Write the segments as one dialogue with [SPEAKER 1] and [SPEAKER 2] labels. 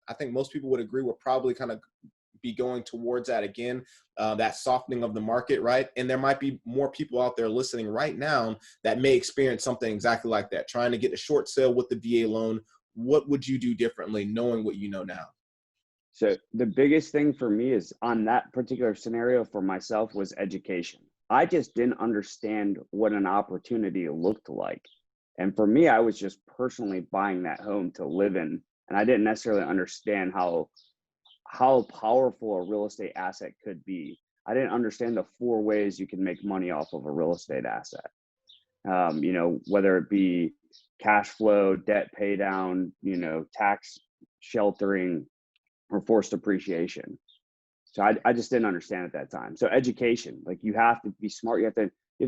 [SPEAKER 1] I think most people would agree we're probably kind of be going towards that again, that softening of the market, right? And there might be more people out there listening right now that may experience something exactly like that, trying to get a short sale with the VA loan. What would you do differently knowing what you know now?
[SPEAKER 2] So the biggest thing for me is on that particular scenario for myself was education. I just didn't understand what an opportunity looked like. And for me, I was just personally buying that home to live in. And I didn't necessarily understand how powerful a real estate asset could be. I didn't understand the 4 ways you can make money off of a real estate asset. Whether it be cash flow, debt pay down, tax sheltering, or forced appreciation. So I just didn't understand at that time. So education, like you have to be smart. You have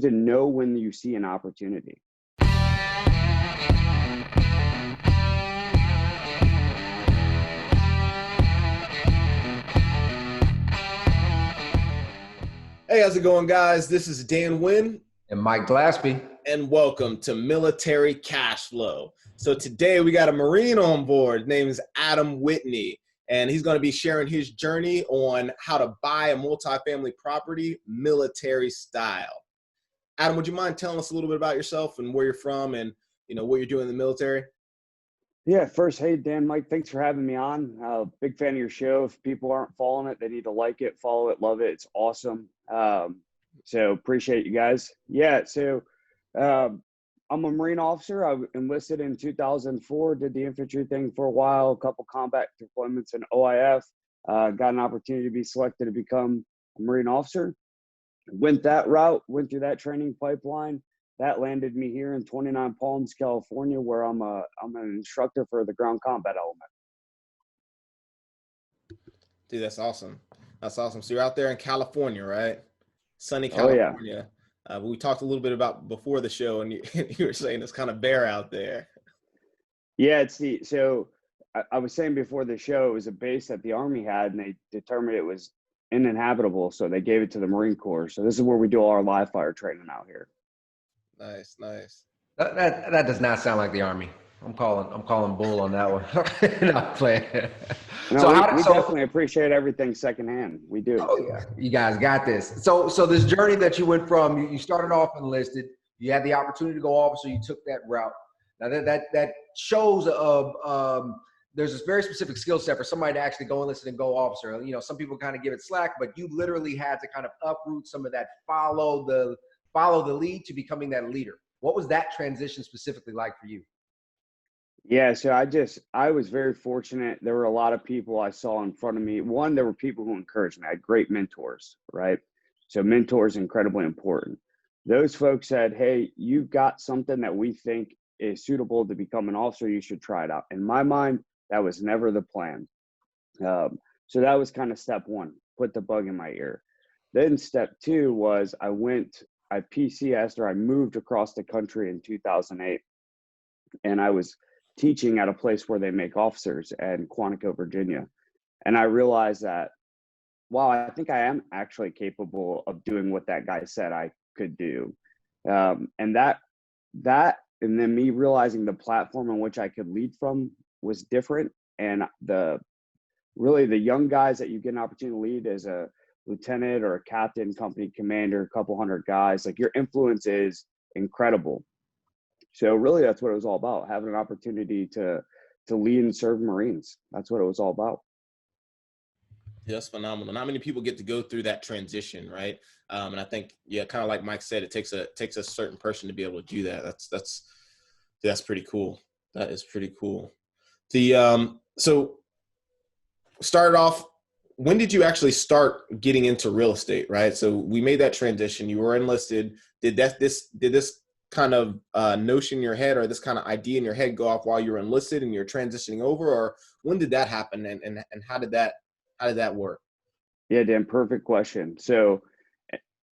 [SPEAKER 2] to know when you see an opportunity.
[SPEAKER 1] Hey, how's it going, guys? This is Dan Wynn
[SPEAKER 3] and Mike Glaspie,
[SPEAKER 1] and welcome to Military Cashflow. So today we got a Marine on board. His name is Adam Whitney, and he's going to be sharing his journey on how to buy a multifamily property military style. Adam, would you mind telling us a little bit about yourself and where you're from and what you're doing in the military?
[SPEAKER 2] Yeah, first, hey, Dan, Mike, thanks for having me on. Big fan of your show. If people aren't following it, they need to like it, follow it, love it. It's awesome. So appreciate you guys. Yeah, so I'm a Marine officer. I enlisted in 2004, did the infantry thing for a while, a couple combat deployments in OIF, got an opportunity to be selected to become a Marine officer. Went that route, went through that training pipeline. That landed me here in 29 Palms, California, where I'm an instructor for the ground combat element.
[SPEAKER 1] Dude, that's awesome. That's awesome. So you're out there in California, right? Sunny California.
[SPEAKER 2] Oh, yeah.
[SPEAKER 1] We talked a little bit about before the show, and you were saying it's kind of bare out there.
[SPEAKER 2] Yeah, so I was saying before the show, it was a base that the Army had, and they determined it was uninhabitable, so they gave it to the Marine Corps. So this is where we do all our live fire training out here.
[SPEAKER 1] Nice, nice.
[SPEAKER 3] That does not sound like the Army. I'm calling bull on that one. Not playing.
[SPEAKER 2] No, we definitely appreciate everything secondhand. We do.
[SPEAKER 3] Oh yeah, you guys got this. So this journey that you went from, you started off enlisted. You had the opportunity to go officer. You took that route. Now that shows there's this very specific skill set for somebody to actually go enlisted and go officer. Some people kind of give it slack, but you literally had to kind of uproot some of that, follow the lead to becoming that leader. What was that transition specifically like for you?
[SPEAKER 2] Yeah, so I was very fortunate. There were a lot of people I saw in front of me. One, there were people who encouraged me. I had great mentors, right? So mentors incredibly important. Those folks said, hey, you've got something that we think is suitable to become an officer. You should try it out. In my mind, that was never the plan. So that was kind of step one, put the bug in my ear. Then step two was I PCS'd, or I moved across the country in 2008. And I was teaching at a place where they make officers in Quantico, Virginia. And I realized that, wow, I think I am actually capable of doing what that guy said I could do. And then me realizing the platform on which I could lead from was different. And the young guys that you get an opportunity to lead as a lieutenant or a captain, company commander, a couple hundred guys, like your influence is incredible. So really that's what it was all about, having an opportunity to lead and serve Marines. That's what it was all about.
[SPEAKER 1] Yeah, that's phenomenal. Not many people get to go through that transition, right? And I think, yeah, kind of like Mike said, it takes a certain person to be able to do that. That's pretty cool. That is pretty cool. So started off, when did you actually start getting into real estate, right? So we made that transition. You were enlisted. Did this kind of notion in your head, or this kind of idea in your head, go off while you were enlisted and you're transitioning over, or when did that happen, and how did that work?
[SPEAKER 2] Yeah, Dan, perfect question. So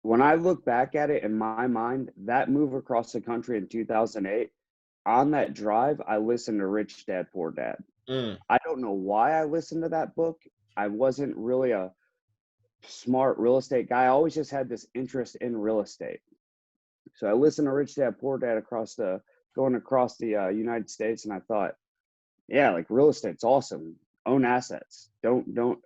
[SPEAKER 2] when I look back at it, in my mind, that move across the country in 2008, on that drive, I listened to Rich Dad, Poor Dad. I don't know why I listened to that book. I wasn't really a smart real estate guy. I always just had this interest in real estate. So I listened to Rich Dad, Poor Dad going across the United States, and I thought, yeah, like real estate's awesome. own assets. Don't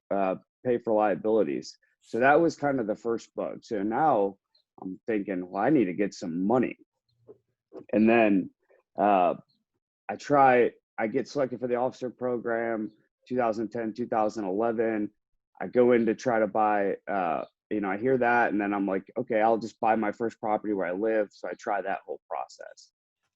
[SPEAKER 2] pay for liabilities. So that was kind of the first bug. So now I'm thinking, well, I need to get some money. And then I get selected for the officer program, 2010, 2011. I go in to try to buy, I hear that, and then I'm like, okay, I'll just buy my first property where I live. So I try that whole process.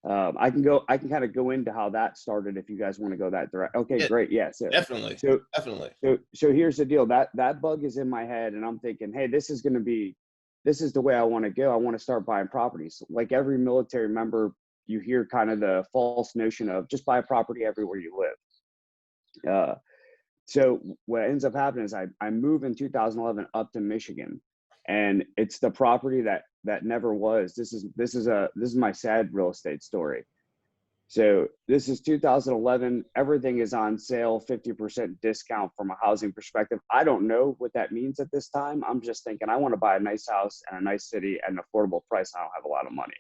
[SPEAKER 2] I can kind of go into how that started if you guys want to go that direct. Okay,
[SPEAKER 1] Yeah,
[SPEAKER 2] great. Yeah.
[SPEAKER 1] definitely.
[SPEAKER 2] So here's the deal. That bug is in my head, and I'm thinking, hey, this is the way I want to go. I want to start buying properties. Like every military member, you hear kind of the false notion of just buy a property everywhere you live. So what ends up happening is I move in 2011 up to Michigan, and it's the property that never was. This is my sad real estate story. So this is 2011. Everything is on sale, 50% discount from a housing perspective. I don't know what that means at this time. I'm just thinking I want to buy a nice house and a nice city at an affordable price. I don't have a lot of money.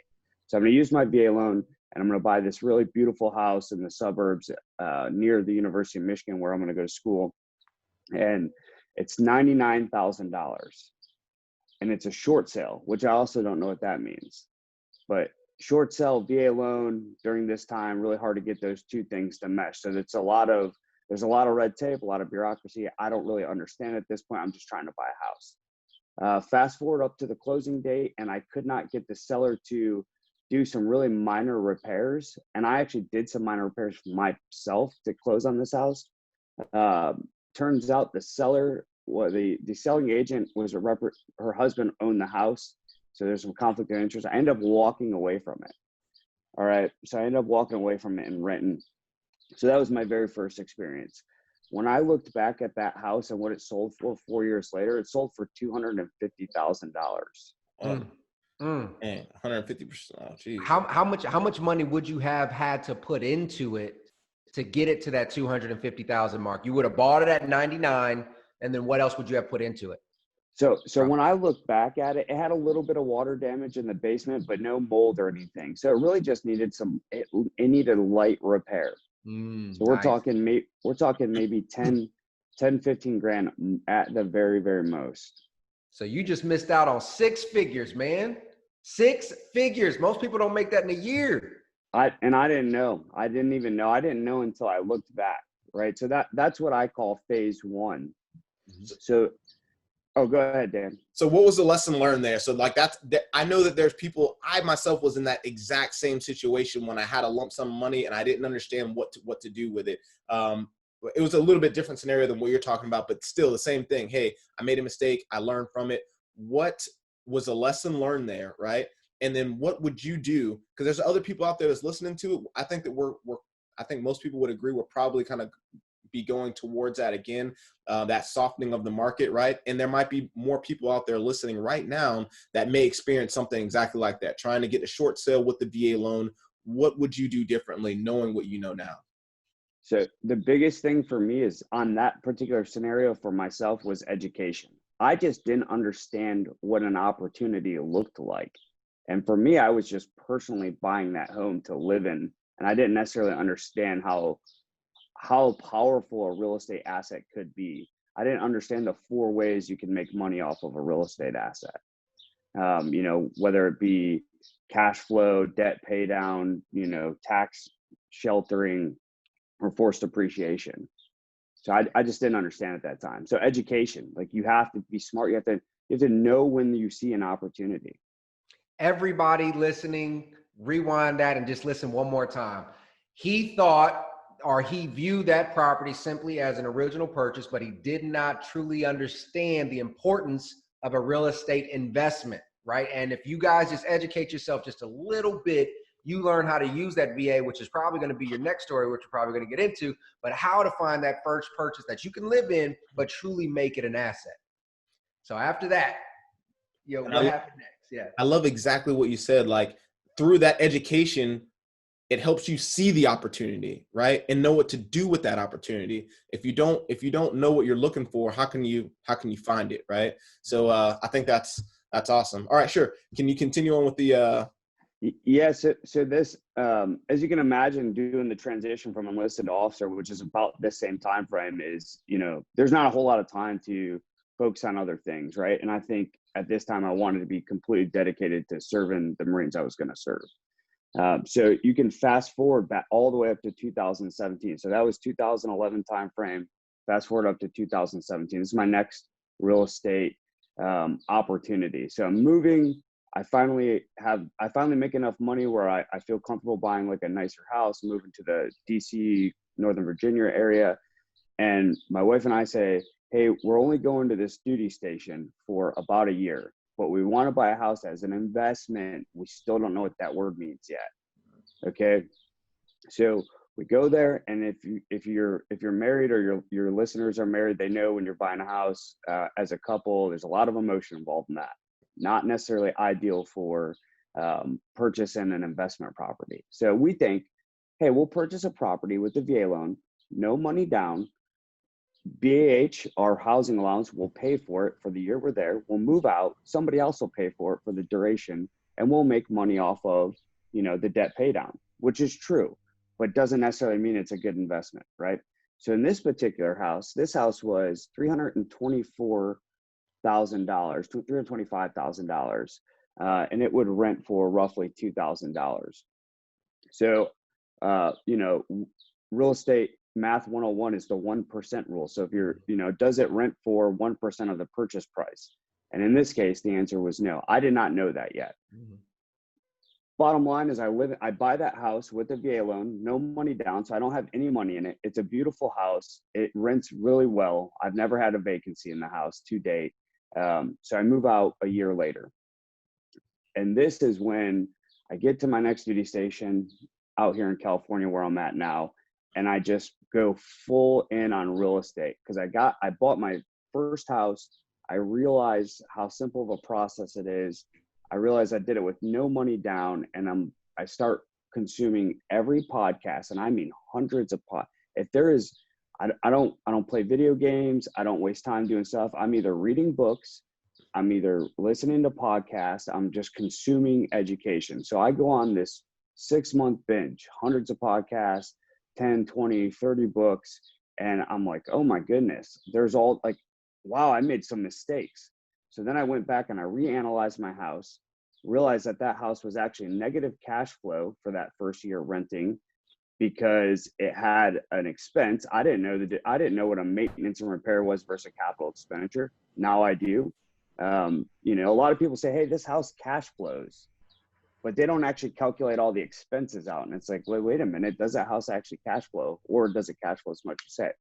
[SPEAKER 2] So I'm going to use my VA loan, and I'm going to buy this really beautiful house in the suburbs near the University of Michigan, where I'm going to go to school. And it's $99,000. And it's a short sale, which I also don't know what that means. But short sale, VA loan during this time, really hard to get those two things to mesh. So there's a lot of red tape, a lot of bureaucracy. I don't really understand at this point. I'm just trying to buy a house. Fast forward up to the closing date, and I could not get the seller to do some really minor repairs. And I actually did some minor repairs for myself to close on this house. Turns out the seller, the selling agent was her husband owned the house. So there's some conflict of interest. I ended up walking away from it. All right. So I ended up walking away from it and renting. So that was my very first experience. When I looked back at that house and what it sold for 4 years later, it sold for $250,000.
[SPEAKER 1] Man, 150%. Oh, geez.
[SPEAKER 3] How much money would you have had to put into it to get it to that 250,000 mark? You would have bought it at 99, and then what else would you have put into it?
[SPEAKER 2] So when I look back at it, it had a little bit of water damage in the basement, but no mold or anything. So it really just needed it needed light repair. So we're talking maybe 10, 15 grand at the very, very most.
[SPEAKER 3] So you just missed out on 6 figures, man. 6 figures. Most people don't make that in a year.
[SPEAKER 2] I didn't know. I didn't even know. I didn't know until I looked back. Right. So that's what I call phase one. So, oh, go ahead, Dan.
[SPEAKER 1] So what was the lesson learned there? So like I know that there's people, I myself was in that exact same situation when I had a lump sum of money and I didn't understand what to do with it. It was a little bit different scenario than what you're talking about, but still the same thing. Hey, I made a mistake. I learned from it. What was a lesson learned there? Right. And then what would you do? Because there's other people out there that's listening to it. I think that I think most people would agree we're probably kind of be going towards that again, that softening of the market, right? And there might be more people out there listening right now that may experience something exactly like that, trying to get a short sale with the VA loan. What would you do differently knowing what you know now?
[SPEAKER 2] So the biggest thing for me is on that particular scenario for myself was education. I just didn't understand what an opportunity looked like. And for me, I was just personally buying that home to live in. And I didn't necessarily understand how powerful a real estate asset could be. I didn't understand the 4 ways you can make money off of a real estate asset. Whether it be cash flow, debt pay down, tax sheltering, or forced appreciation. So I just didn't understand at that time. So education, like you have to be smart. You have to know when you see an opportunity.
[SPEAKER 3] Everybody listening, rewind that and just listen one more time. He thought, or he viewed that property simply as an original purchase, but he did not truly understand the importance of a real estate investment, right? And if you guys just educate yourself just a little bit, you learn how to use that VA, which is probably going to be your next story, which we're probably going to get into, but how to find that first purchase that you can live in, but truly make it an asset. So after that, what happened next? Yeah.
[SPEAKER 1] I love exactly what you said. Like through that education, it helps you see the opportunity, right? And know what to do with that opportunity. If you don't know what you're looking for, how can you find it, right? So I think that's awesome. All right, sure. Can you continue on with the
[SPEAKER 2] Yeah, so this, as you can imagine, doing the transition from enlisted to officer, which is about the same time frame, is, there's not a whole lot of time to focus on other things, right? And I think at this time I wanted to be completely dedicated to serving the Marines I was going to serve. So you can fast forward back all the way up to 2017. So that was 2011 time frame. Fast forward up to 2017. This is my next real estate opportunity. So I'm moving. I finally make enough money where I feel comfortable buying like a nicer house, moving to the DC, Northern Virginia area. And my wife and I say, hey, we're only going to this duty station for about a year, but we want to buy a house as an investment. We still don't know what that word means yet. Okay. So we go there, and if you're married, or your listeners are married, they know when you're buying a house as a couple, there's a lot of emotion involved in that. Not necessarily ideal for purchasing an investment property. So we think, hey, we'll purchase a property with the VA loan, no money down. BAH, our housing allowance, will pay for it for the year we're there. We'll move out. Somebody else will pay for it for the duration, and we'll make money off of, the debt pay down, which is true, but doesn't necessarily mean it's a good investment, right? So in this particular house, this house was $324,000, $325,000, and it would rent for roughly $2,000. So, real estate math 101 is the 1% rule. So if does it rent for 1% of the purchase price? And in this case, the answer was no. I did not know that yet. Mm-hmm. Bottom line is I buy that house with a VA loan, no money down. So I don't have any money in it. It's a beautiful house. It rents really well. I've never had a vacancy in the house to date. So I move out a year later. And this is when I get to my next duty station out here in California, where I'm at now. And I just go full in on real estate, because I bought my first house. I realized how simple of a process it is. I realized I did it with no money down, and I start consuming every podcast, and I mean hundreds of If there is, I don't play video games. I don't waste time doing stuff. I'm either reading books, I'm either listening to podcasts, I'm just consuming education. So I go on this 6-month binge, hundreds of podcasts, 10, 20, 30 books. And I'm like, oh my goodness, there's all like, wow, I made some mistakes. So then I went back and I reanalyzed my house, realized that house was actually negative cash flow for that first year renting, because it had an expense. I didn't know what a maintenance and repair was versus a capital expenditure. Now I do. A lot of people say, hey, this house cash flows, but they don't actually calculate all the expenses out. And it's like, wait a minute, does that house actually cash flow, or does it cash flow as much as you say?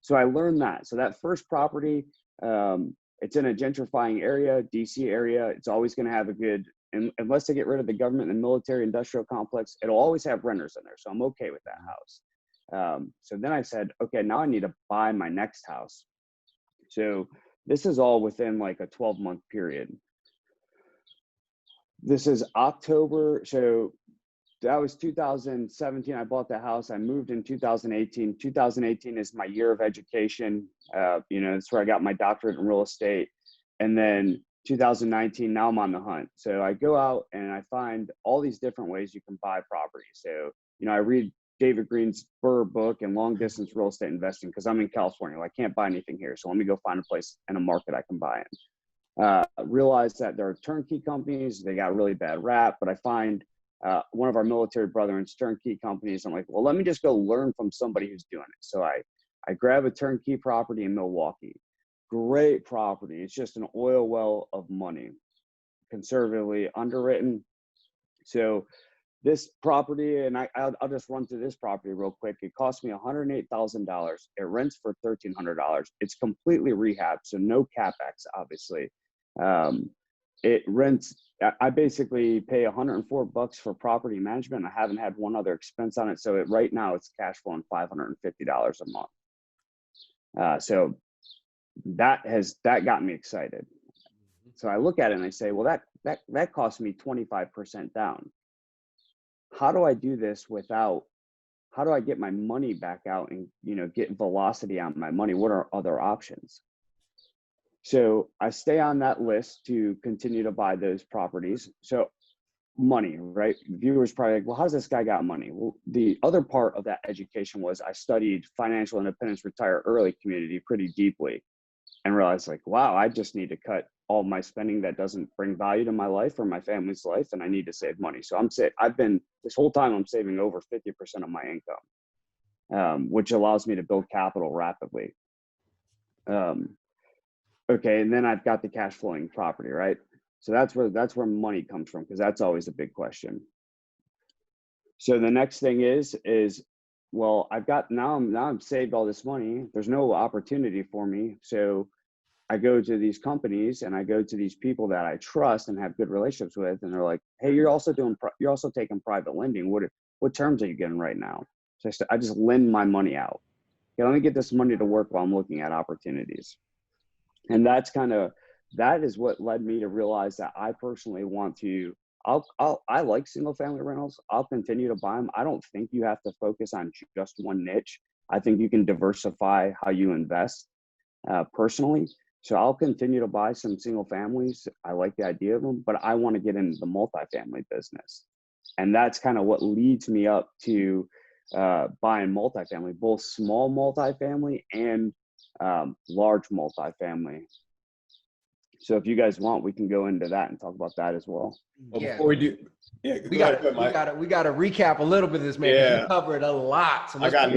[SPEAKER 2] So I learned that. So that first property, it's in a gentrifying area, DC area. It's always going to have unless they get rid of the government and military industrial complex, it'll always have renters in there. So I'm okay with that house. So then I said, okay, now I need to buy my next house. So this is all within like a 12-month period. This is October. So that was 2017. I bought the house. I moved in 2018. 2018 is my year of education. That's where I got my doctorate in real estate. And then 2019, now I'm on the hunt. So I go out and I find all these different ways you can buy property. So, I read David Green's Burr book and long distance real estate investing, because I'm in California. I can't buy anything here. So let me go find a place in a market I can buy in. Realize that there are turnkey companies. They got a really bad rap, but I find one of our military brethren's turnkey companies. I'm like, well, let me just go learn from somebody who's doing it. So I grab a turnkey property in Milwaukee. Great property. It's just an oil well of money, conservatively underwritten. So this property, and I'll just run through this property real quick. It cost me $108,000. It rents for $1,300. It's completely rehabbed, so no capex, obviously. It rents. I basically pay $104 for property management. I haven't had one other expense on it, so right now it's cash flowing $550 a month. So that got me excited. So I look at it and I say, well, that cost me 25% down. How do I do this how do I get my money back out and, get velocity on my money? What are other options? So I stay on that list to continue to buy those properties. So money, right? Viewers probably like, well, how's this guy got money? Well, the other part of that education was I studied financial independence, retire early community pretty deeply, and realized like, wow, I just need to cut all my spending that doesn't bring value to my life or my family's life, and I need to save money. So I've been this whole time I'm saving over 50% of my income, which allows me to build capital rapidly. Okay, and then I've got the cash flowing property, right? So that's where money comes from, because that's always a big question. So the next thing is well, now I'm saved all this money. There's no opportunity for me. So I go to these companies and I go to these people that I trust and have good relationships with, and they're like, "Hey, you're also taking private lending. What terms are you getting right now?" So I just lend my money out. Okay, let me get this money to work while I'm looking at opportunities. And that is what led me to realize that I personally want to. I like single family rentals. I'll continue to buy them. I don't think you have to focus on just one niche. I think you can diversify how you invest personally. So I'll continue to buy some single families. I like the idea of them, but I want to get into the multifamily business. And that's kind of what leads me up to buying multifamily, both small multifamily and large multifamily. So if you guys want, we can go into that and talk about that as well.
[SPEAKER 1] Well, before we do,
[SPEAKER 3] we got to recap a little bit of this, man.
[SPEAKER 1] Yeah,
[SPEAKER 3] you covered a lot. So
[SPEAKER 1] I got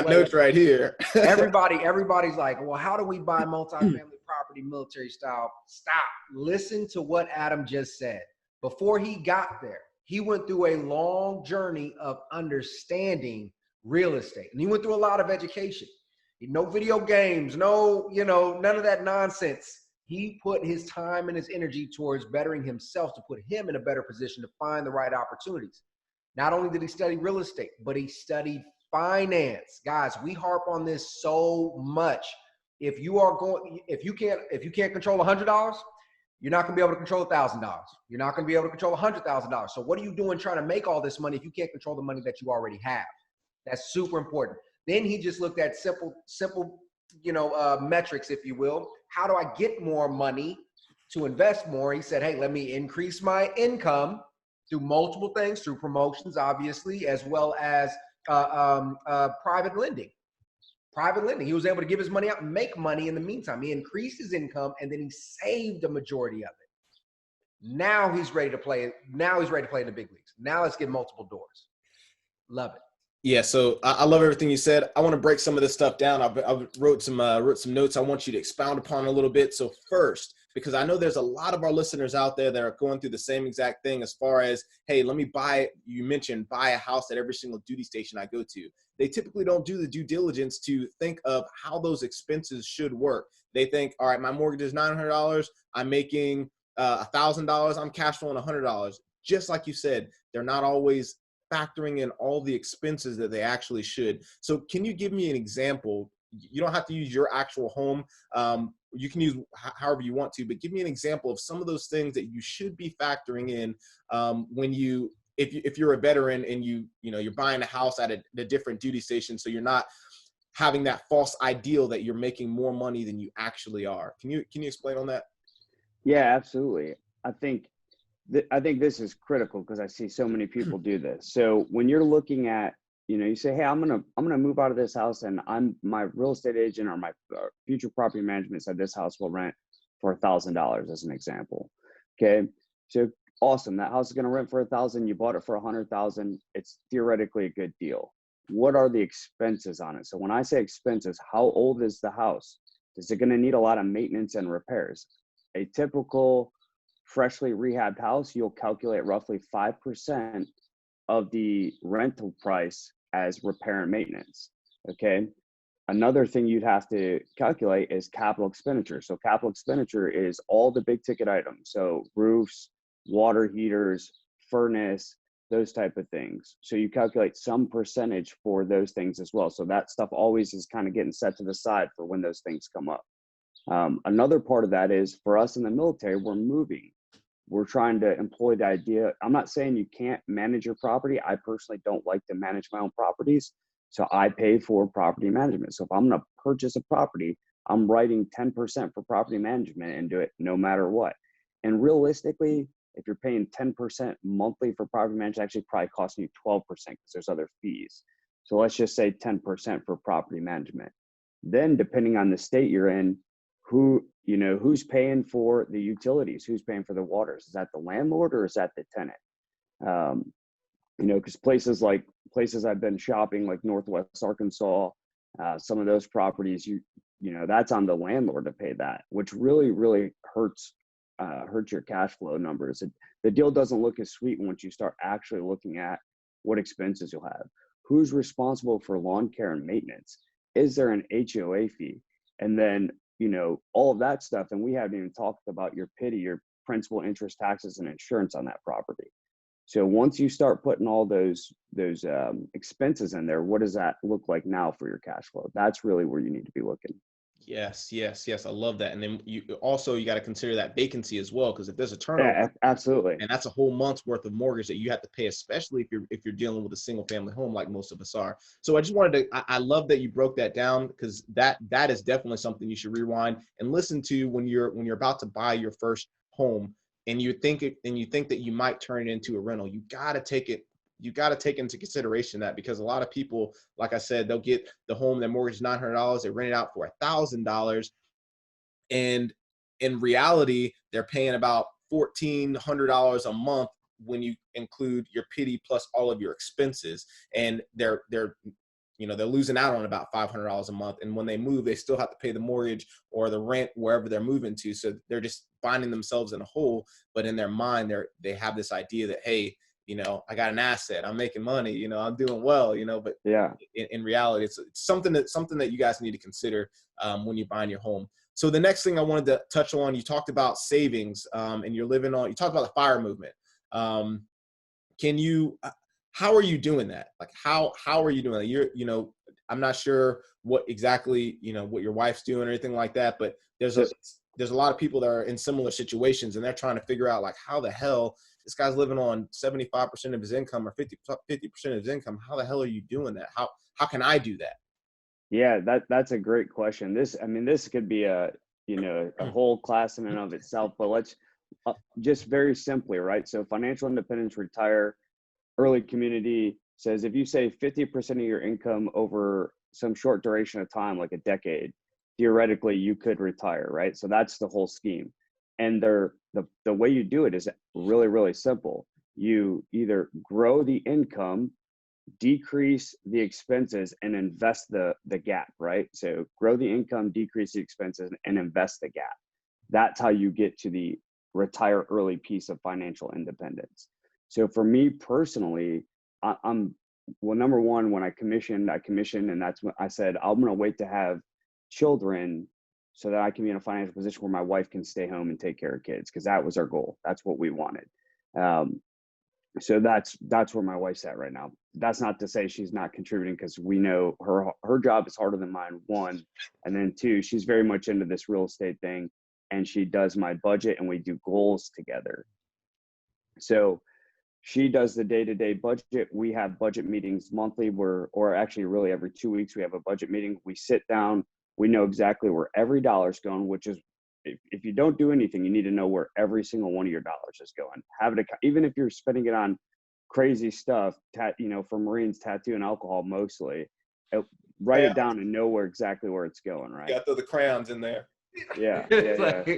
[SPEAKER 1] notes right here.
[SPEAKER 3] Everybody's like, well, how do we buy multifamily property, military style? Stop. Listen to what Adam just said. Before he got there, he went through a long journey of understanding real estate, and he went through a lot of education. No video games, none of that nonsense. He put his time and his energy towards bettering himself to put him in a better position to find the right opportunities. Not only did he study real estate, but he studied finance. Guys, we harp on this so much. If you can't control $100, you're not going to be able to control $1,000. You're not going to be able to control $100,000. So what are you doing trying to make all this money if you can't control the money that you already have? That's super important. Then he just looked at simple, metrics, if you will. How do I get more money to invest more? He said, hey, let me increase my income through multiple things, through promotions, obviously, as well as private lending. Private lending. He was able to give his money out and make money in the meantime. He increased his income and then he saved a majority of it. Now he's ready to play. Now he's ready to play in the big leagues. Now let's get multiple doors. Love it.
[SPEAKER 1] Yeah, so I love everything you said. I want to break some of this stuff down. I wrote some notes I want you to expound upon a little bit. So first, because I know there's a lot of our listeners out there that are going through the same exact thing as far as, hey, let me buy a house at every single duty station I go to. They typically don't do the due diligence to think of how those expenses should work. They think, all right, my mortgage is $900. I'm making $1,000. I'm cash flowing $100. Just like you said, they're not always factoring in all the expenses that they actually should. So can you give me an example? You don't have to use your actual home. You can use however you want to, but give me an example of some of those things that you should be factoring in if you're a veteran and you're buying a house at a different duty station, so you're not having that false ideal that you're making more money than you actually are. Can you explain on that?
[SPEAKER 2] Yeah, absolutely. I think this is critical because I see so many people do this. So when you're looking at, you say, hey, I'm gonna move out of this house, and my real estate agent or my future property management said this house will rent for $1,000 as an example. Okay, so awesome, that house is gonna rent for $1,000. You bought it for $100,000. It's theoretically a good deal. What are the expenses on it? So when I say expenses, how old is the house? Is it gonna need a lot of maintenance and repairs? A typical freshly rehabbed house, you'll calculate roughly 5% of the rental price as repair and maintenance. Okay. Another thing you'd have to calculate is capital expenditure. So capital expenditure is all the big ticket items. So roofs, water heaters, furnace, those type of things. So you calculate some percentage for those things as well. So that stuff always is kind of getting set to the side for when those things come up. Another part of that is for us in the military, we're moving. We're trying to employ the idea. I'm not saying you can't manage your property. I personally don't like to manage my own properties. So I pay for property management. So if I'm going to purchase a property, I'm writing 10% for property management into it no matter what. And realistically, If you're paying 10% monthly for property management, actually probably costing you 12% because there's other fees. So let's just say 10% for property management. Then depending on the state you're in, who's paying for the utilities, who's paying for the waters? Is that the landlord or is that the tenant? Because places I've been shopping, like Northwest Arkansas, some of those properties, that's on the landlord to pay that, which really, really hurts your cash flow numbers. The deal doesn't look as sweet once you start actually looking at what expenses you'll have. Who's responsible for lawn care and maintenance? Is there an HOA fee? And then, all of that stuff. And we haven't even talked about your PITI, your principal, interest, taxes, and insurance on that property. So once you start putting all those expenses in there, what does that look like now for your cash flow? That's really where you need to be looking.
[SPEAKER 1] Yes. I love that. And then you got to consider that vacancy as well, because if there's a turnover,
[SPEAKER 2] yeah, absolutely,
[SPEAKER 1] and that's a whole month's worth of mortgage that you have to pay, especially if you're dealing with a single family home like most of us are. So I just wanted to, I love that you broke that down, because that is definitely something you should rewind and listen to when you're about to buy your first home, and you think that you might turn it into a rental. You got to take into consideration that, because a lot of people, like I said, they'll get the home, their mortgage is $900, they rent it out for $1,000, and in reality, they're paying about $1,400 a month when you include your PITI plus all of your expenses, and they're losing out on about $500 a month. And when they move, they still have to pay the mortgage or the rent wherever they're moving to. So they're just finding themselves in a hole. But in their mind, they have this idea that, hey, I got an asset, I'm making money, I'm doing well, but
[SPEAKER 2] yeah,
[SPEAKER 1] in reality, it's something that you guys need to consider when you're buying your home. So the next thing I wanted to touch on, you talked about savings, and you talked about the FIRE movement. How are you doing that? Like, how are you doing that? I'm not sure what exactly, what your wife's doing or anything like that, but there's a lot of people that are in similar situations, and they're trying to figure out, like, how the hell this guy's living on 75% of his income or 50% of his income. How the hell are you doing that? How can I do that?
[SPEAKER 2] Yeah, that's a great question. This could be a whole class in and of itself, but let's just very simply, right? So financial independence, retire early community says, if you save 50% of your income over some short duration of time, like a decade, theoretically you could retire, right? So that's the whole scheme. And the way you do it is really, really simple. You either grow the income, decrease the expenses, and invest the gap, right? So grow the income, decrease the expenses, and invest the gap. That's how you get to the retire early piece of financial independence. So for me personally, number one, when I commissioned, and that's when I said, I'm going to wait to have children so that I can be in a financial position where my wife can stay home and take care of kids, because that was our goal. That's what we wanted. So that's where my wife's at right now. That's not to say she's not contributing, because we know her job is harder than mine, one, and then two, she's very much into this real estate thing, and she does my budget, and we do goals together. So she does the day-to-day budget. We have budget meetings monthly, or actually really every 2 weeks we have a budget meeting. We sit down, we know exactly where every dollar's going, which is, if you don't do anything, you need to know where every single one of your dollars is going. Even if you're spending it on crazy stuff, for Marines, tattoo and alcohol mostly, write it down and know exactly where it's going, right?
[SPEAKER 1] You got to throw the crayons in there.
[SPEAKER 2] Yeah.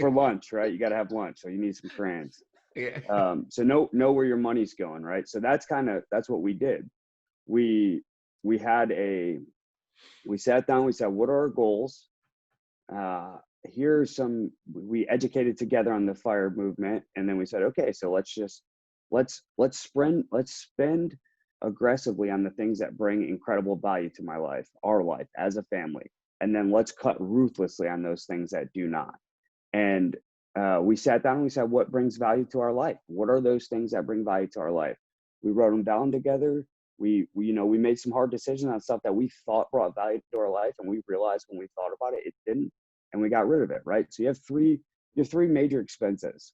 [SPEAKER 2] For lunch, right? You got to have lunch, so you need some crayons.
[SPEAKER 3] Yeah.
[SPEAKER 2] So know where your money's going, right? So that's what we did. We sat down, we said, what are our goals? We educated together on the FIRE movement, and then we said, okay, so let's spend aggressively on the things that bring incredible value to our life as a family, and then let's cut ruthlessly on those things that do not. And we sat down and we said, what brings value to our life? What are those things that bring value to our life? We wrote them down together. We made some hard decisions on stuff that we thought brought value to our life, and we realized when we thought about it, it didn't, and we got rid of it, right? So you have three major expenses,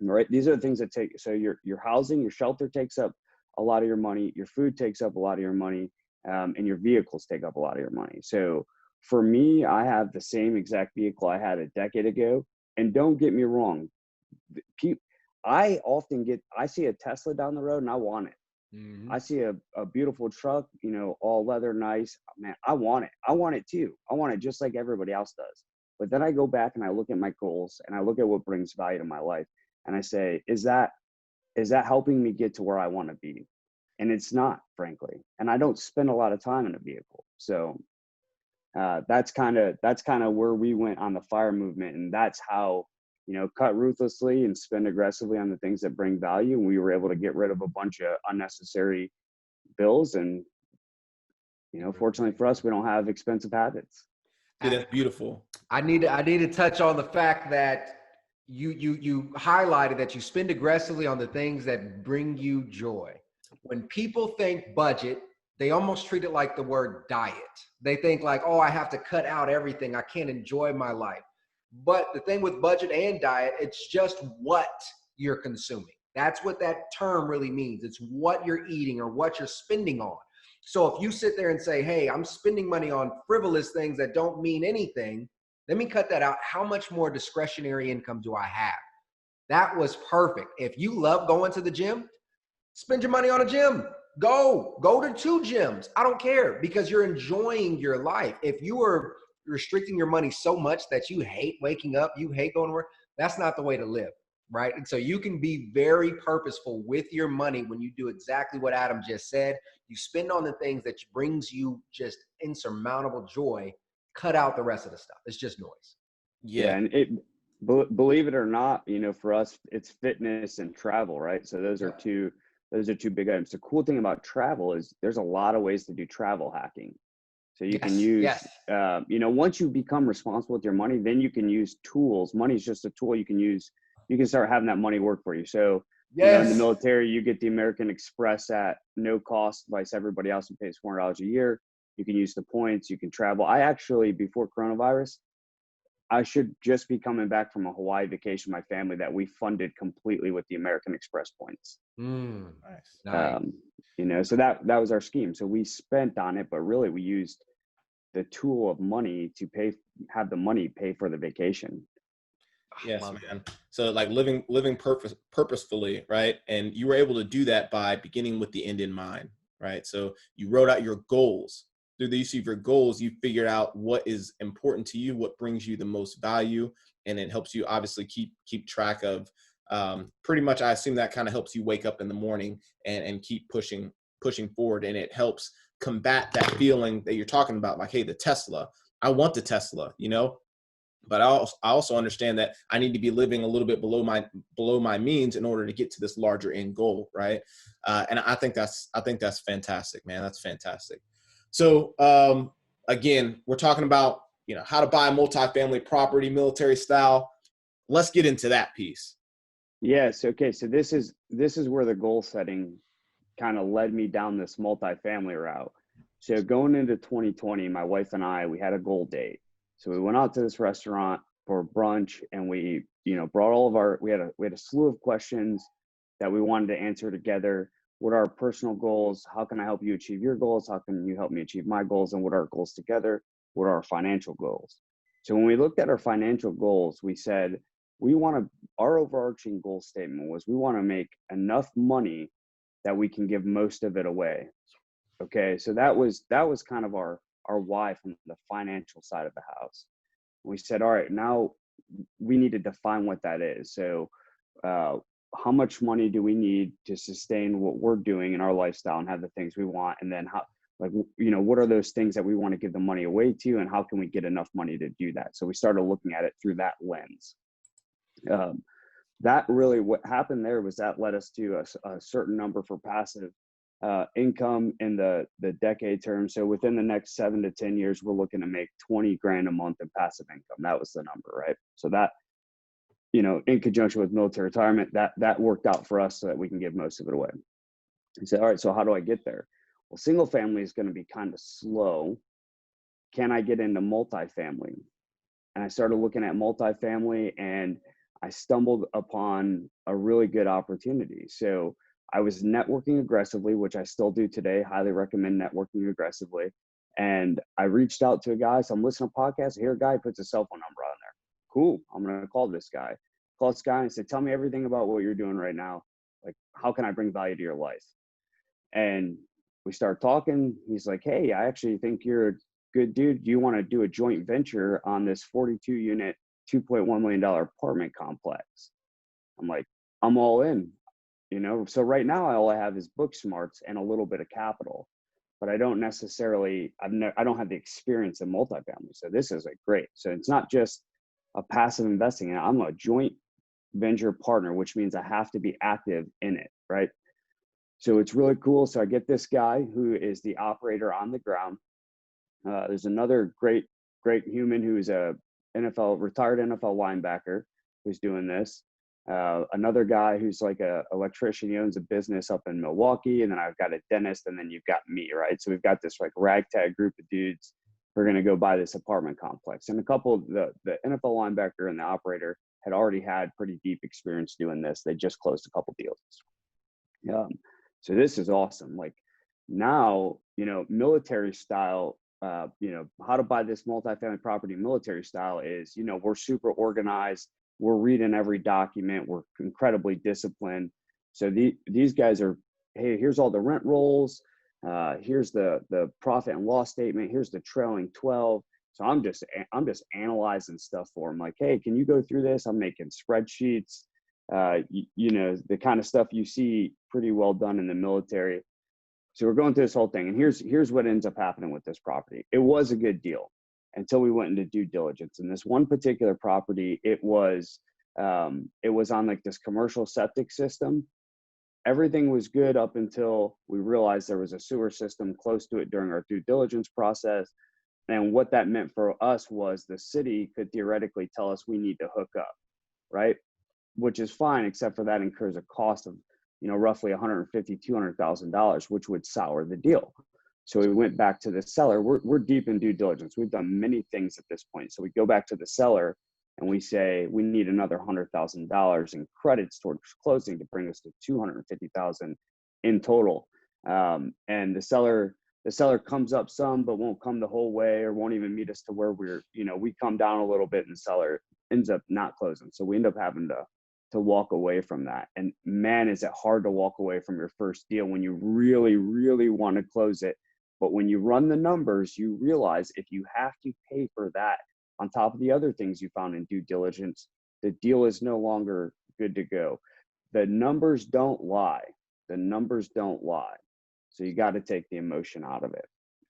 [SPEAKER 2] right? These are the things that so your housing, your shelter takes up a lot of your money, your food takes up a lot of your money, and your vehicles take up a lot of your money. So for me, I have the same exact vehicle I had a decade ago. And don't get me wrong, I often I see a Tesla down the road and I want it.
[SPEAKER 3] Mm-hmm.
[SPEAKER 2] I see a beautiful truck, you know, all leather, nice. Man, I want it. I want it too. I want it just like everybody else does. But then I go back and I look at my goals and I look at what brings value to my life. And I say, is that helping me get to where I want to be? And it's not, frankly. And I don't spend a lot of time in a vehicle. So that's kind of where we went on the FIRE movement. And that's how, you know, cut ruthlessly and spend aggressively on the things that bring value. And we were able to get rid of a bunch of unnecessary bills. And, you know, fortunately for us, we don't have expensive habits.
[SPEAKER 1] Dude, that's beautiful.
[SPEAKER 3] I need to touch on the fact that you highlighted that you spend aggressively on the things that bring you joy. When people think budget, they almost treat it like the word diet. They think like, oh, I have to cut out everything. I can't enjoy my life. But the thing with budget and diet, it's just what you're consuming. That's what that term really means. It's what you're eating or what you're spending on. So if you sit there and say, hey, I'm spending money on frivolous things that don't mean anything, let me cut that out. How much more discretionary income do I have? That was perfect. If you love going to the gym, spend your money on a gym. Go to 2 gyms. I don't care, because you're enjoying your life. If you are restricting your money so much that you hate waking up, you hate going to work, that's not the way to live, right? And so you can be very purposeful with your money when you do exactly what Adam just said. You spend on the things that brings you just insurmountable joy. Cut out the rest of the stuff. It's just noise.
[SPEAKER 2] Yeah, and believe it or not, you know, for us, it's fitness and travel, right? So those are two big items. The cool thing about travel is there's a lot of ways to do travel hacking. So you can use, you know, once you become responsible with your money, then you can use tools. Money is just a tool you can use. You can start having that money work for you. So, you know, in the military, you get the American Express at no cost, vice everybody else who pays $400 a year. You can use the points. You can travel. I actually, before coronavirus, I should just be coming back from a Hawaii vacation, my family, that we funded completely with the American Express points.
[SPEAKER 3] Nice.
[SPEAKER 2] You know, so that was our scheme. So we spent on it, but really we used the tool of money to have the money pay for the vacation.
[SPEAKER 1] Yes, man. So like living purposefully, right? And you were able to do that by beginning with the end in mind, right? So you wrote out your goals. Through the use of your goals, you figured out what is important to you, what brings you the most value, and it helps you obviously keep track of. Pretty much, I assume that kind of helps you wake up in the morning and keep pushing forward, and it helps combat that feeling that you're talking about, like, hey, the Tesla. I want the Tesla, you know. But I also understand that I need to be living a little bit below my means in order to get to this larger end goal, right? And I think that's fantastic, man. That's fantastic. So again, we're talking about, you know, how to buy a multifamily property, military style. Let's get into that piece.
[SPEAKER 2] Yes. Okay. So this is where the goal setting kind of led me down this multifamily route. So going into 2020, my wife and I, we had a goal date. So we went out to this restaurant for brunch, and we, you know, brought all of we had a slew of questions that we wanted to answer together. What are our personal goals? How can I help you achieve your goals? How can you help me achieve my goals? And what are our goals together? What are our financial goals? So when we looked at our financial goals, we said, our overarching goal statement was we want to make enough money that we can give most of it away. Okay. So that was kind of our why from the financial side of the house. We said, all right, now we need to define what that is. So how much money do we need to sustain what we're doing in our lifestyle and have the things we want? And then how, like, you know, what are those things that we want to give the money away to, and how can we get enough money to do that? So we started looking at it through that lens. That really, what happened there was that led us to a certain number for passive income in the decade term. So within the next 7 to 10 years, we're looking to make 20 grand a month in passive income. That was the number, right? So that, you know, in conjunction with military retirement, that worked out for us so that we can give most of it away. And said, all right, so how do I get there? Well, single family is going to be kind of slow. Can I get into multifamily? And I started looking at multifamily, and I stumbled upon a really good opportunity. So I was networking aggressively, which I still do today. Highly recommend networking aggressively. And I reached out to a guy. So I'm listening to podcasts. I hear a guy puts a cell phone number on there. Cool. I'm going to call this guy. call this guy and say, tell me everything about what you're doing right now. Like, how can I bring value to your life? And we start talking. He's like, hey, I actually think you're a good dude. Do you want to do a joint venture on this 42 unit, $2.1 million apartment complex? I'm like, I'm all in, you know? So right now all I have is book smarts and a little bit of capital, but I don't necessarily, I don't have the experience in multifamily. So this is like great. So it's not just a passive investing. I'm a joint venture partner, which means I have to be active in it, right? So it's really cool. So I get this guy who is the operator on the ground. There's another great human who's a retired NFL linebacker who's doing this. Another guy who's like a electrician. He owns a business up in Milwaukee. And then I've got a dentist, and then you've got me, right? So we've got this like ragtag group of dudes who are going to go buy this apartment complex. And a couple of the NFL linebacker and the operator had already had pretty deep experience doing this. They just closed a couple deals. So this is awesome. Like now, you know, military style, you know, how to buy this multifamily property military style is, you know, we're super organized. We're reading every document. We're incredibly disciplined. So these guys are, hey, here's all the rent rolls. Here's the profit and loss statement. Here's the trailing 12. So I'm just analyzing stuff for them. Like, hey, can you go through this? I'm making spreadsheets. You know, the kind of stuff you see pretty well done in the military. So we're going through this whole thing. And here's what ends up happening with this property. It was a good deal until we went into due diligence. And this one particular property, it was on like this commercial septic system. Everything was good up until we realized there was a sewer system close to it during our due diligence process. And what that meant for us was the city could theoretically tell us we need to hook up, right? Which is fine, except for that incurs a cost of, you know, roughly $150,000, $200,000, which would sour the deal. So we went back to the seller. We're deep in due diligence. We've done many things at this point. So we go back to the seller and we say, we need another $100,000 in credits towards closing to bring us to $250,000 in total. And the seller comes up some, but won't come the whole way, or won't even meet us to where we come down a little bit, and the seller ends up not closing. So we end up having to walk away from that. And man, is it hard to walk away from your first deal when you really, really want to close it. But when you run the numbers, you realize if you have to pay for that on top of the other things you found in due diligence, the deal is no longer good to go. The numbers don't lie. The numbers don't lie. So you got to take the emotion out of it.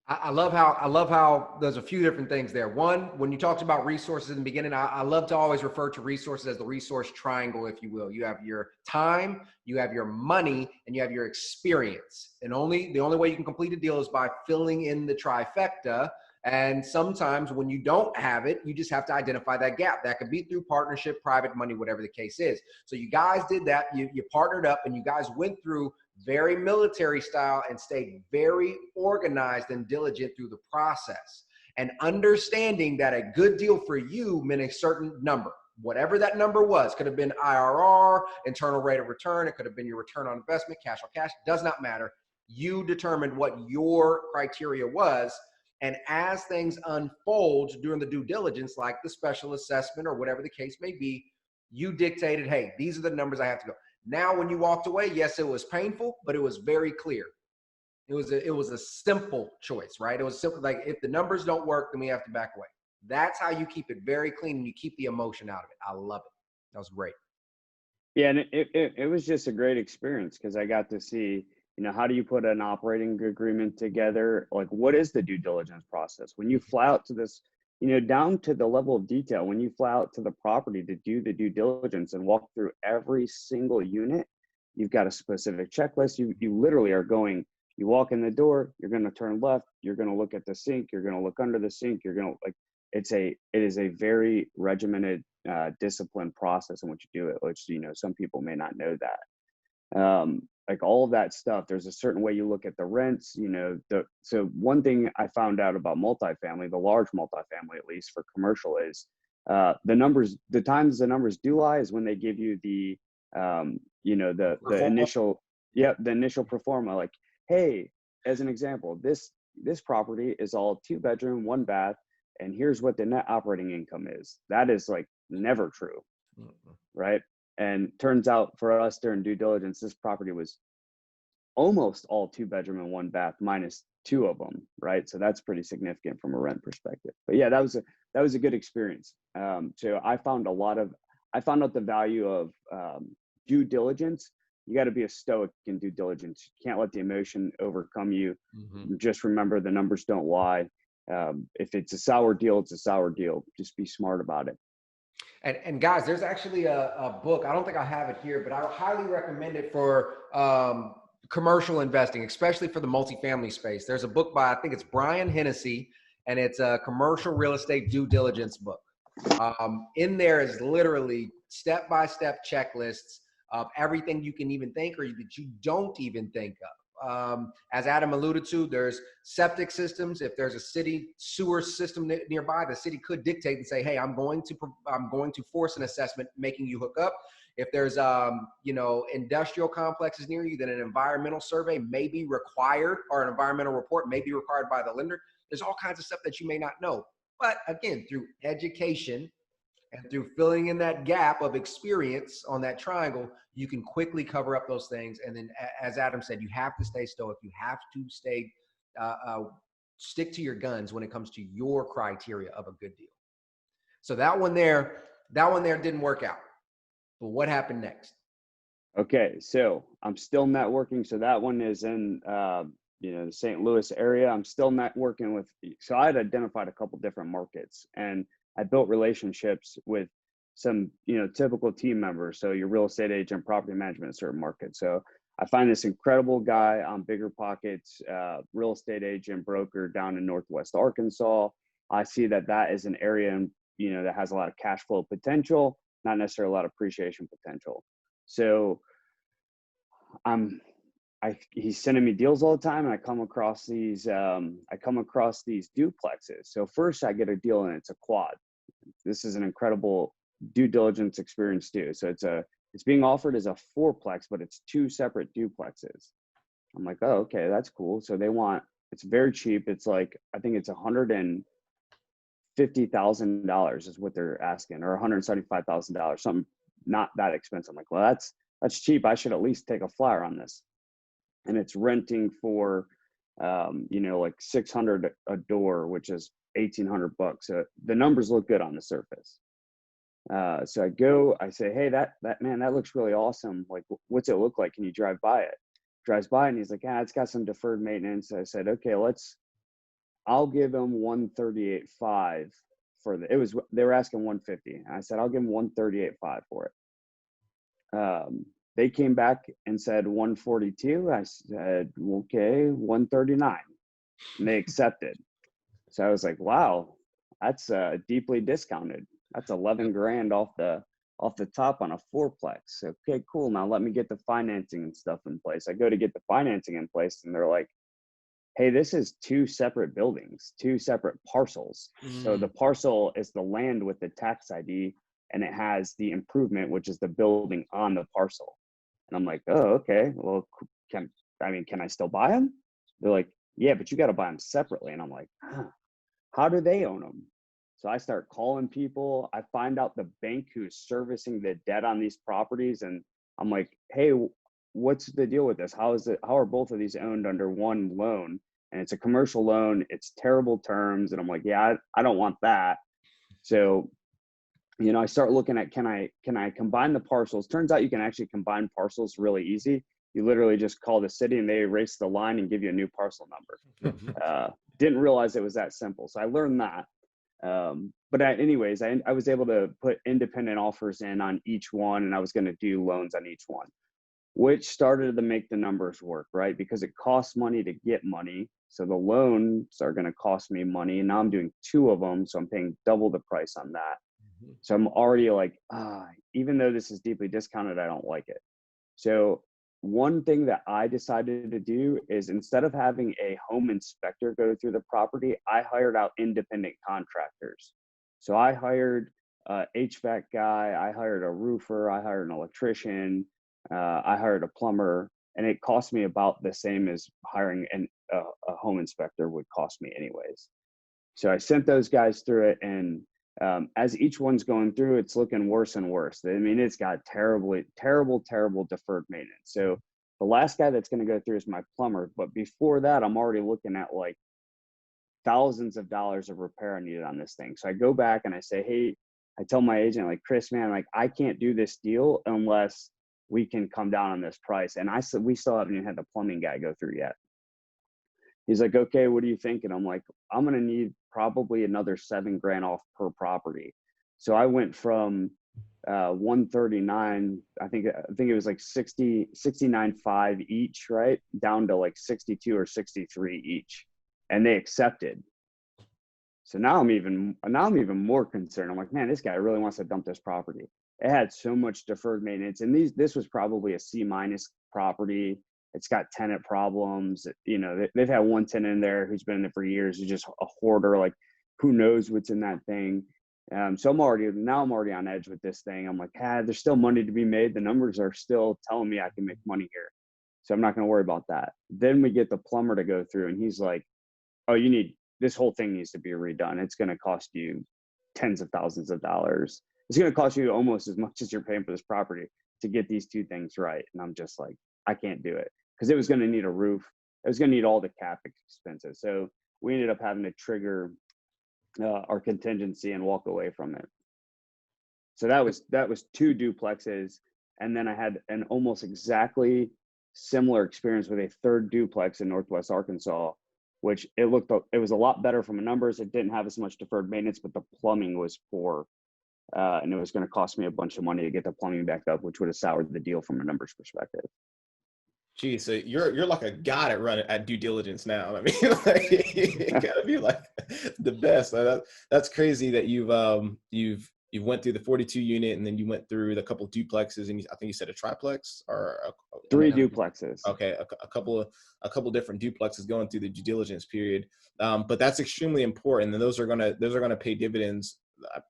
[SPEAKER 3] I love how there's a few different things there. One, when you talked about resources in the beginning, I love to always refer to resources as the resource triangle, if you will. You have your time, you have your money, and you have your experience. And the only way you can complete a deal is by filling in the trifecta. And sometimes when you don't have it, you just have to identify that gap. That could be through partnership, private money, whatever the case is. So you guys did that. You partnered up, and you guys went through very military style and stayed very organized and diligent through the process, and understanding that a good deal for you meant a certain number. Whatever that number was, could have been IRR, internal rate of return. It could have been your return on investment, cash on cash, does not matter. You determined what your criteria was. And as things unfold during the due diligence, like the special assessment or whatever the case may be, you dictated, hey, these are the numbers I have to go. Now, when you walked away, yes, it was painful, but it was very clear. It was a simple choice, right? It was simple. Like, if the numbers don't work, then we have to back away. That's how you keep it very clean, and you keep the emotion out of it. I love it. That was great.
[SPEAKER 2] Yeah, and it was just a great experience because I got to see, you know, how do you put an operating agreement together? Like, what is the due diligence process? When you fly out to this, you know, down to the level of detail, when you fly out to the property to do the due diligence and walk through every single unit, you've got a specific checklist. You literally are going, you walk in the door, you're going to turn left, you're going to look at the sink, you're going to look under the sink, you're going to like, it is a very regimented, disciplined process in which you do it, which, you know, some people may not know that. Like all of that stuff, there's a certain way you look at the rents, you know. So one thing I found out about multifamily, the large multifamily, at least for commercial, is the times the numbers do lie is when they give you the, you know, the initial pro forma. Like, hey, as an example, this property is all 2-bedroom, 1 bath, and here's what the net operating income is. That is like never true, right? And turns out for us during due diligence, this property was almost all 2-bedroom and 1-bath minus 2 of them, right? So that's pretty significant from a rent perspective. But yeah, that was a good experience. So I found out the value of due diligence. You got to be a stoic in due diligence. You can't let the emotion overcome you. Just remember, the numbers don't lie. If it's a sour deal, it's a sour deal. Just be smart about it.
[SPEAKER 3] And guys, there's actually a book. I don't think I have it here, but I highly recommend it for commercial investing, especially for the multifamily space. There's a book by, I think it's Brian Hennessy, and it's a commercial real estate due diligence book. In there is literally step-by-step checklists of everything you can even think or that you don't even think of. As Adam alluded to, there's septic systems. If there's a city sewer system nearby, the city could dictate and say, hey, I'm going to force an assessment making you hook up. If there's industrial complexes near you, then an environmental survey may be required, or an environmental report may be required by the lender. There's all kinds of stuff that you may not know. But again, through education and through filling in that gap of experience on that triangle, you can quickly cover up those things. And then, as Adam said, you have to stay stoic. You have to stay, stick to your guns when it comes to your criteria of a good deal. So that one there didn't work out. But what happened next?
[SPEAKER 2] Okay, so I'm still networking. So that one is in the St. Louis area. I'm still networking with. So I had identified a couple different markets, and I built relationships with some typical team members. So your real estate agent, property management in certain markets. So I find this incredible guy on Bigger Pockets, real estate agent, broker down in Northwest Arkansas. I see that is an area that has a lot of cash flow potential, not necessarily a lot of appreciation potential. So he's sending me deals all the time, and I come across these duplexes. So first I get a deal, and it's a quad. This is an incredible due diligence experience too. So it's being offered as a 4-plex, but it's 2 separate duplexes. I'm like, oh, okay, that's cool. So it's very cheap. It's like, I think it's $150,000 is what they're asking, or $175,000, something not that expensive. I'm like, well, that's cheap. I should at least take a flyer on this. And it's renting for, like $600 a door, which is $1,800. So the numbers look good on the surface. So I say, hey, that looks really awesome. Like, what's it look like? Can you drive by it? Drives by, and he's like, it's got some deferred maintenance. So I said, okay, I'll give him $138,500 for they were asking $150,000. And I said, I'll give him $138,500 for it. They came back and said $142,000. I said, okay, $139,000. And they accepted. So I was like, wow, that's deeply discounted. That's $11,000 off the top on a 4-plex. Okay, cool. Now let me get the financing and stuff in place. I go to get the financing in place, and they're like, hey, this is 2 separate buildings, 2 separate parcels. So the parcel is the land with the tax ID, and it has the improvement, which is the building on the parcel. And I'm like, oh, okay. Well, can I still buy them? They're like, yeah, but you got to buy them separately. And I'm like, how do they own them? So I start calling people. I find out the bank who's servicing the debt on these properties. And I'm like, hey, what's the deal with this? How are both of these owned under one loan? And it's a commercial loan. It's terrible terms. And I'm like, yeah, I don't want that. So, I start looking at, can I combine the parcels? Turns out you can actually combine parcels really easy. You literally just call the city, and they erase the line and give you a new parcel number. Didn't realize it was that simple. So I learned that. But anyways, I was able to put independent offers in on each one, and I was going to do loans on each one, which started to make the numbers work, right? Because it costs money to get money. So the loans are going to cost me money. And now I'm doing 2 of them. So I'm paying double the price on that. So I'm already like, even though this is deeply discounted, I don't like it. So one thing that I decided to do is, instead of having a home inspector go through the property, I hired out independent contractors. So I hired a HVAC guy, I hired a roofer, I hired an electrician, I hired a plumber, and it cost me about the same as hiring a home inspector would cost me anyways. So I sent those guys through it, and As each one's going through, it's looking worse and worse. I mean, it's got terrible deferred maintenance. So the last guy that's going to go through is my plumber. But before that, I'm already looking at like thousands of dollars of repair needed on this thing. So I go back and I say, hey, I tell my agent, like, Chris, man, like, I can't do this deal unless we can come down on this price. And I said, we still haven't even had the plumbing guy go through yet. He's like, okay, what do you think? And I'm like, I'm going to need probably another $7,000 off per property. So I went from 139, I think it was like 69.5 each, right? Down to like 62 or 63 each. And they accepted. So now I'm even more concerned. I'm like, man, this guy really wants to dump this property. It had so much deferred maintenance. And this was probably a C- property. It's got tenant problems. You know, they've had one tenant in there who's been in there for years. He's just a hoarder. Like, who knows what's in that thing? So I'm already on edge with this thing. I'm like, there's still money to be made. The numbers are still telling me I can make money here. So I'm not going to worry about that. Then we get the plumber to go through and he's like, oh, this whole thing needs to be redone. It's going to cost you tens of thousands of dollars. It's going to cost you almost as much as you're paying for this property to get these two things right. And I'm just like, I can't do it, because it was going to need a roof. It was going to need all the cap expenses. So we ended up having to trigger our contingency and walk away from it. So that was 2 duplexes. And then I had an almost exactly similar experience with a 3rd duplex in Northwest Arkansas, which it was a lot better from the numbers. It didn't have as much deferred maintenance, but the plumbing was poor. And it was going to cost me a bunch of money to get the plumbing back up, which would have soured the deal from a numbers perspective.
[SPEAKER 1] Geez, so you're like a god at due diligence now. I mean, like, you gotta be like the best. That's crazy that you've went through the 42 unit, and then you went through the couple duplexes, and I think you said a triplex or
[SPEAKER 2] 3 duplexes.
[SPEAKER 1] Okay, a couple different duplexes going through the due diligence period. But that's extremely important, and those are gonna pay dividends.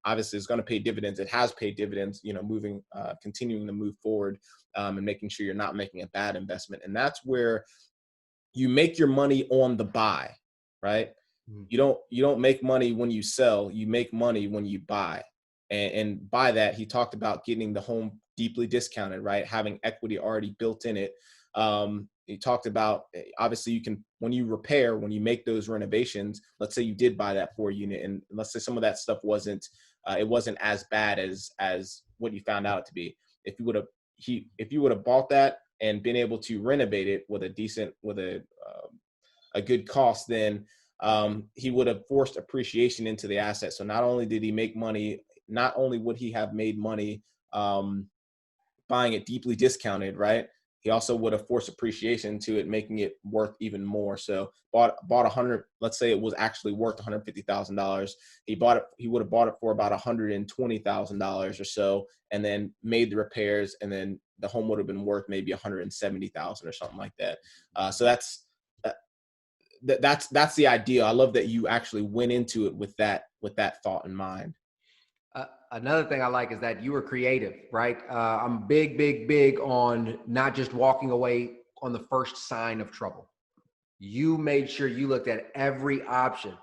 [SPEAKER 1] Obviously, it's going to pay dividends. It has paid dividends, you know, continuing to move forward, and making sure you're not making a bad investment. And that's where you make your money on the buy, right? Mm-hmm. You don't make money when you sell. You make money when you buy. And by that, he talked about getting the home deeply discounted, right? Having equity already built in it. He talked about, obviously, when you make those renovations, let's say you did buy that 4 unit, and let's say some of that stuff wasn't as bad as what you found out it to be. If you would have bought that and been able to renovate it with a good cost, then he would have forced appreciation into the asset. So not only did he make money, not only would he have made money buying it deeply discounted, right? He also would have forced appreciation to it, making it worth even more. So bought 100. Let's say it was actually worth $150,000. He would have bought it for about $120,000 or so, and then made the repairs, and then the home would have been worth maybe $170,000 or something like that. So that's the idea. I love that you actually went into it with that thought in mind.
[SPEAKER 3] Another thing I like is that you were creative, right? I'm big on not just walking away on the first sign of trouble. You made sure you looked at every option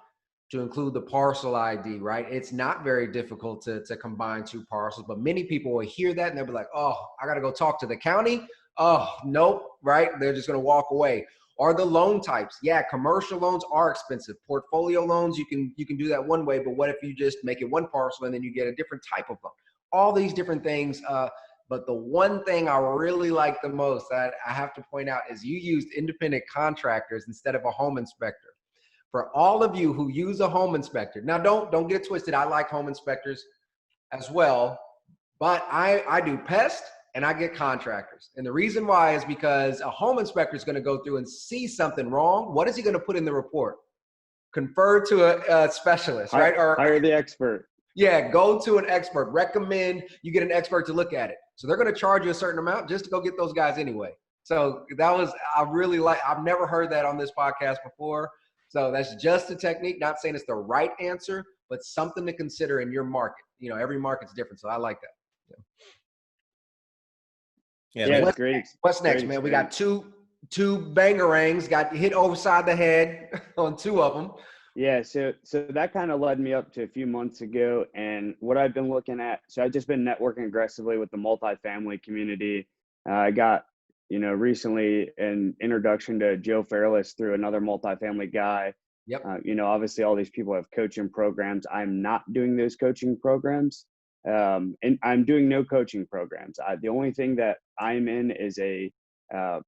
[SPEAKER 3] to include the parcel ID, right? It's not very difficult to combine 2 parcels, but many people will hear that and they'll be like, oh, I got to go talk to the county. Oh, nope, right? They're just going to walk away. Or the loan types. Yeah, commercial loans are expensive. Portfolio loans, you can do that one way, but what if you just make it 1 parcel and then you get a different type of loan? All these different things. But the one thing I really like the most that I have to point out is you used independent contractors instead of a home inspector. For all of you who use a home inspector, now don't get it twisted. I like home inspectors as well, but I do pest and I get contractors. And the reason why is because a home inspector is going to go through and see something wrong. What is he going to put in the report? Confer to a specialist, right? Or
[SPEAKER 2] hire the expert.
[SPEAKER 3] Yeah, go to an expert. Recommend you get an expert to look at it. So they're going to charge you a certain amount just to go get those guys anyway. So I've never heard that on this podcast before. So that's just a technique, not saying it's the right answer, but something to consider in your market. You know, every market's different. So I like that.
[SPEAKER 2] Yeah,
[SPEAKER 3] so
[SPEAKER 2] great.
[SPEAKER 3] What's next, man? We got two bangerangs, got hit over side the head on 2 of them.
[SPEAKER 2] Yeah, so that kind of led me up to a few months ago, and what I've been looking at. So I've just been networking aggressively with the multifamily community. I got, recently an introduction to Joe Fairless through another multifamily guy.
[SPEAKER 3] Yep.
[SPEAKER 2] Obviously all these people have coaching programs. I'm not doing those coaching programs, and I'm doing no coaching programs. The only thing that I'm in is a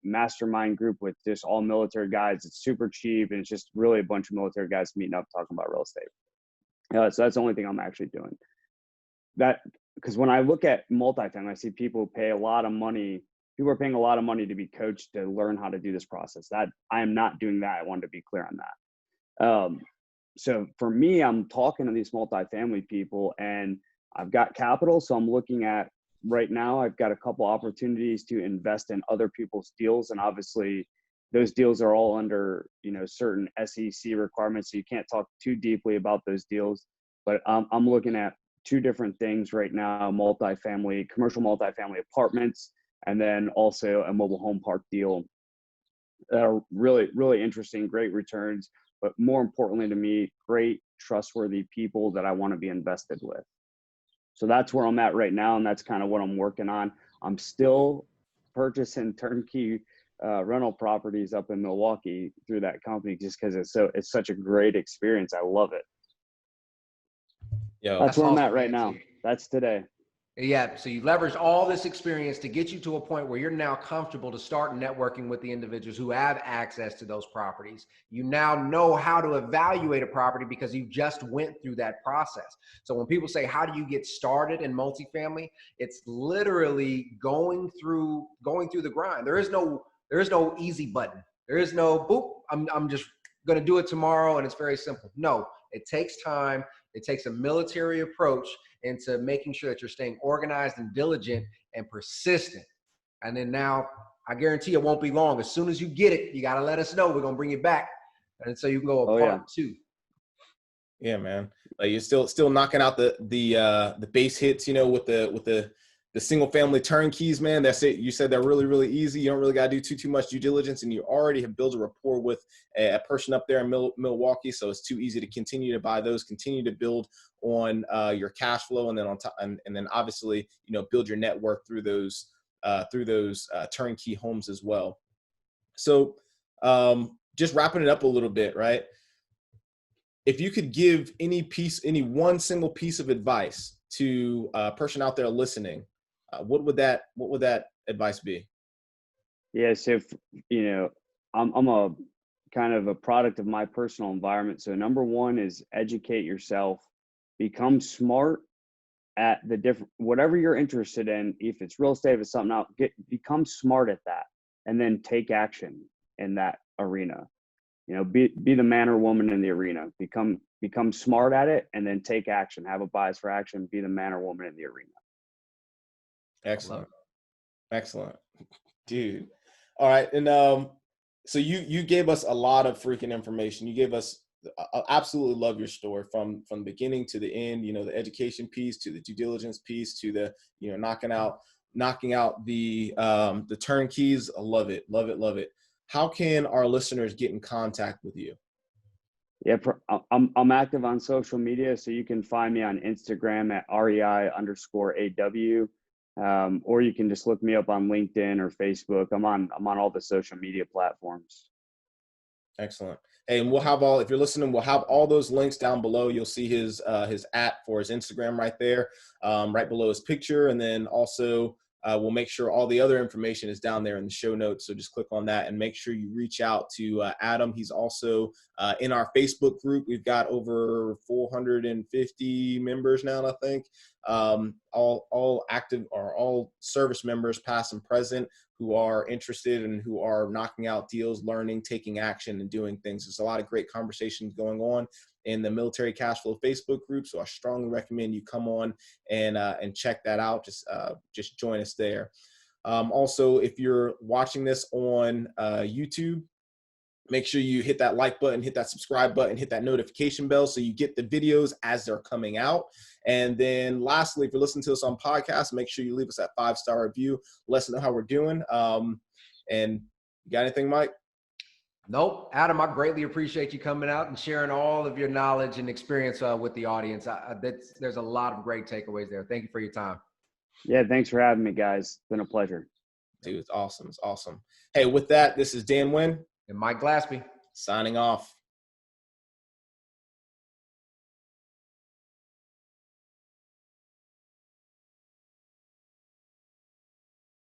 [SPEAKER 2] mastermind group with just all military guys. It's super cheap, and it's just really a bunch of military guys meeting up talking about real estate. So that's the only thing I'm actually doing. That because when I look at multifamily, I see people pay a lot of money. People are paying a lot of money to be coached to learn how to do this process. That I am not doing that. I wanted to be clear on that. So for me, I'm talking to these multifamily people, and I've got capital. So I'm looking at right now, I've got a couple opportunities to invest in other people's deals. And obviously those deals are all under, certain SEC requirements. So you can't talk too deeply about those deals, but I'm looking at two different things right now: commercial multifamily apartments, and then also a mobile home park deal that are really, really interesting, great returns, but more importantly to me, great, trustworthy people that I want to be invested with. So that's where I'm at right now, and that's kind of what I'm working on. I'm still purchasing turnkey rental properties up in Milwaukee through that company, just because it's such a great experience. I love it.
[SPEAKER 1] Yeah,
[SPEAKER 2] that's where
[SPEAKER 3] awesome,
[SPEAKER 2] I'm at right
[SPEAKER 3] man.
[SPEAKER 2] now. That's today.
[SPEAKER 3] Yeah, so you leverage all this experience to get you to a point where you're now comfortable to start networking with the individuals who have access to those properties. You now know how to evaluate a property because you just went through that process. So when people say, how do you get started in multifamily? It's literally going through the grind. There is no easy button. There is no boop, I'm just going to do it tomorrow and it's very simple. No, it takes time. It takes a military approach into making sure that you're staying organized and diligent and persistent. And then now, I guarantee it won't be long. As soon as you get it, you got to let us know. We're going to bring it back. And so you can go part two.
[SPEAKER 1] Yeah, man. Like you're still knocking out the base hits, with the single family turnkeys, man. That's it. You said they're really, really easy. You don't really got to do too much due diligence, and you already have built a rapport with a person up there in Milwaukee. So it's too easy to continue to buy those, continue to build on your cash flow, and then on top, and then obviously, build your network through those turnkey homes as well. So just wrapping it up a little bit, right? If you could give any one single piece of advice to a person out there listening, what would that advice be?
[SPEAKER 2] Yeah. So, I'm a kind of a product of my personal environment. So number one is educate yourself, become smart at the different, whatever you're interested in. If it's real estate, if it's something else, become smart at that, and then take action in that arena. Be the man or woman in the arena, become smart at it, and then take action, have a bias for action, be the man or woman in the arena.
[SPEAKER 1] Excellent. Dude. All right. And so you gave us a lot of freaking information. You gave us, I absolutely love your story from the beginning to the end, the education piece to the due diligence piece to the, knocking out the turnkeys. I love it. How can our listeners get in contact with you?
[SPEAKER 2] Yeah, I'm active on social media, so you can find me on Instagram at REI_AW, or you can just look me up on LinkedIn or Facebook. I'm on all the social media platforms.
[SPEAKER 1] Excellent. Hey, and if you're listening, we'll have all those links down below. You'll see his @ for his Instagram right there, right below his picture. And then also we'll make sure all the other information is down there in the show notes. So just click on that and make sure you reach out to Adam. He's also in our Facebook group. We've got over 450 members now, I think, all active, or all service members, past and present, who are interested and who are knocking out deals, learning, taking action, and doing things. There's a lot of great conversations going on in the Military Cashflow Facebook group. So I strongly recommend you come on and check that out. Just join us there. Also, if you're watching this on YouTube, make sure you hit that like button, hit that subscribe button, hit that notification bell so you get the videos as they're coming out. And then lastly, if you're listening to us on podcast, make sure you leave us that 5-star review. Let us know how we're doing. And you got anything, Mike?
[SPEAKER 3] Nope. Adam, I greatly appreciate you coming out and sharing all of your knowledge and experience with the audience. There's a lot of great takeaways there. Thank you for your time.
[SPEAKER 2] Yeah, thanks for having me, guys. It's been a pleasure.
[SPEAKER 1] Dude, it's awesome. It's awesome. Hey, with that, this is Dan Wynn
[SPEAKER 3] And Mike Glaspie
[SPEAKER 1] signing off.